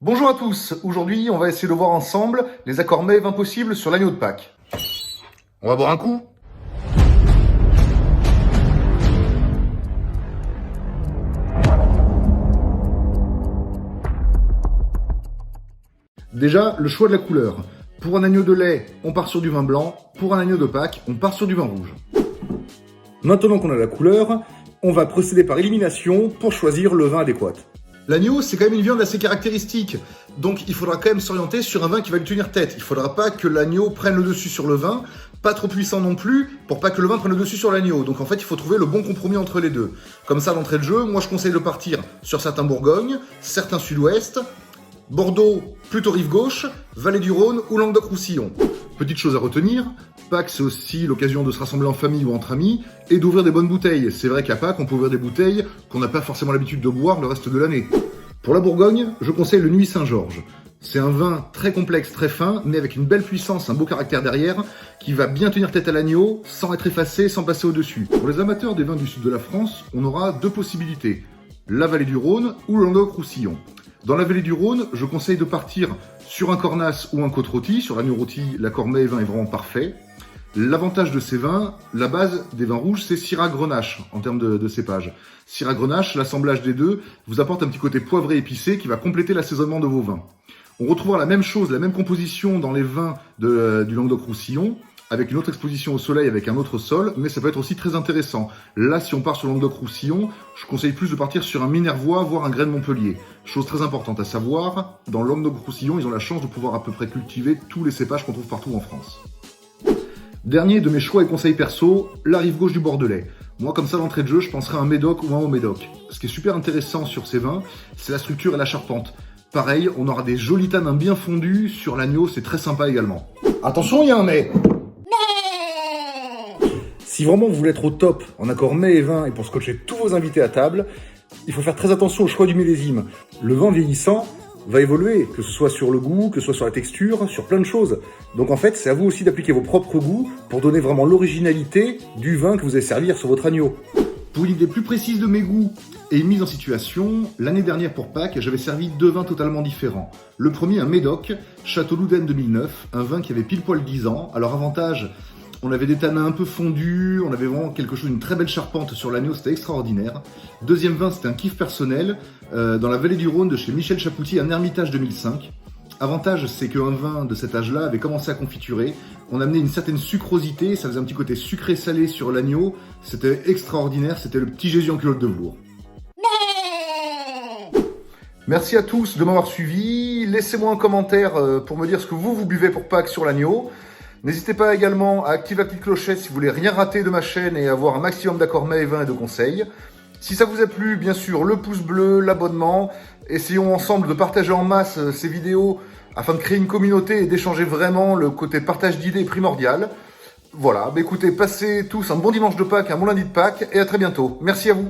Bonjour à tous, aujourd'hui on va essayer de voir ensemble les accords Mets impossibles sur l'agneau de Pâques. On va boire un coup. Déjà, le choix de la couleur. Pour un agneau de lait, on part sur du vin blanc. Pour un agneau de Pâques, on part sur du vin rouge. Maintenant qu'on a la couleur, on va procéder par élimination pour choisir le vin adéquat. L'agneau, c'est quand même une viande assez caractéristique, donc il faudra quand même s'orienter sur un vin qui va lui tenir tête. Il faudra pas que l'agneau prenne le dessus sur le vin, pas trop puissant non plus, pour pas que le vin prenne le dessus sur l'agneau. Donc en fait, il faut trouver le bon compromis entre les deux. Comme ça, d'entrée de jeu, moi je conseille de partir sur certains Bourgogne, certains Sud-Ouest, Bordeaux, plutôt rive gauche, Vallée du Rhône ou Languedoc-Roussillon. Petite chose à retenir, Pâques c'est aussi l'occasion de se rassembler en famille ou entre amis et d'ouvrir des bonnes bouteilles. C'est vrai qu'à Pâques on peut ouvrir des bouteilles qu'on n'a pas forcément l'habitude de boire le reste de l'année. Pour la Bourgogne, je conseille le Nuit Saint-Georges. C'est un vin très complexe, très fin, mais avec une belle puissance, un beau caractère derrière, qui va bien tenir tête à l'agneau, sans être effacé, sans passer au-dessus. Pour les amateurs des vins du sud de la France, on aura deux possibilités, la Vallée du Rhône ou le Languedoc-Roussillon. Dans la Vallée du Rhône, je conseille de partir sur un Cornas ou un côte rôti. Sur l'agneau rôti, l'accord Mets vin est vraiment parfait. L'avantage de ces vins, la base des vins rouges, c'est Syrah-Grenache en termes de cépage. Syrah-Grenache, l'assemblage des deux, vous apporte un petit côté poivré épicé qui va compléter l'assaisonnement de vos vins. On retrouvera la même chose, la même composition dans les vins du Languedoc-Roussillon, avec une autre exposition au soleil, avec un autre sol, mais ça peut être aussi très intéressant. Là, si on part sur le Languedoc-Roussillon, je conseille plus de partir sur un Minervois, voire un grain de Montpellier. Chose très importante à savoir, dans le Languedoc-Roussillon, ils ont la chance de pouvoir à peu près cultiver tous les cépages qu'on trouve partout en France. Dernier de mes choix et conseils perso, la rive gauche du Bordelais. Moi, comme ça, d'entrée de jeu, je penserais à un Médoc ou un Haut-Médoc. Ce qui est super intéressant sur ces vins, c'est la structure et la charpente. Pareil, on aura des jolis tanins bien fondus sur l'agneau, c'est très sympa également. Attention, il y a un mais. Si vraiment vous voulez être au top en accord Mets et vin et pour scotcher tous vos invités à table, il faut faire très attention au choix du millésime. Le vin vieillissant va évoluer, que ce soit sur le goût, que ce soit sur la texture, sur plein de choses. Donc en fait, c'est à vous aussi d'appliquer vos propres goûts pour donner vraiment l'originalité du vin que vous allez servir sur votre agneau. Pour une idée plus précise de mes goûts et une mise en situation, l'année dernière pour Pâques, j'avais servi deux vins totalement différents. Le premier, un Médoc, Château Louden 2009, un vin qui avait pile poil 10 ans. Alors avantage, on avait des tanins un peu fondus, on avait vraiment quelque chose, une très belle charpente sur l'agneau, c'était extraordinaire. Deuxième vin, c'était un kiff personnel, dans la Vallée du Rhône de chez Michel Chapoutier, un Hermitage 2005. Avantage, c'est qu'un vin de cet âge-là avait commencé à confiturer, on amenait une certaine sucrosité, ça faisait un petit côté sucré-salé sur l'agneau, c'était extraordinaire, c'était le petit Jésus en culotte de velours. Merci à tous de m'avoir suivi, laissez-moi un commentaire pour me dire ce que vous buvez pour Pâques sur l'agneau. N'hésitez pas également à activer la petite clochette si vous voulez rien rater de ma chaîne et avoir un maximum d'accords Mets et vins et de conseils. Si ça vous a plu, bien sûr, le pouce bleu, l'abonnement. Essayons ensemble de partager en masse ces vidéos afin de créer une communauté et d'échanger vraiment. Le côté partage d'idées est primordial. Voilà, écoutez, passez tous un bon dimanche de Pâques, un bon lundi de Pâques et à très bientôt. Merci à vous.